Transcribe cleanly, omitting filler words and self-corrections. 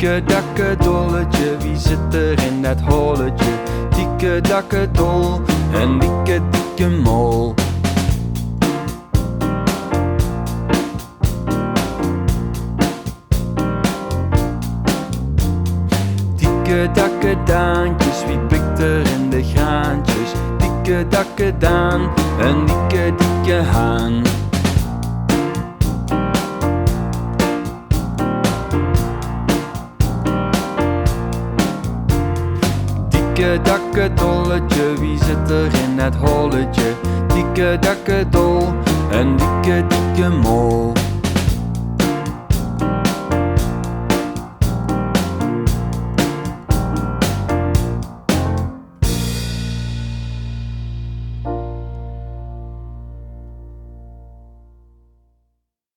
Dikke dakke dolletje, wie zit er in dat holletje? Dikke dakke dol, een dikke dikke mol. Dikke dakke daantjes, wie pikt er in de graantjes? Dikke dakke daan, een dikke dikke haan. Dikke dakke dolletje, wie zit er in het holletje? Dikke dakke dol, een dikke dikke mol.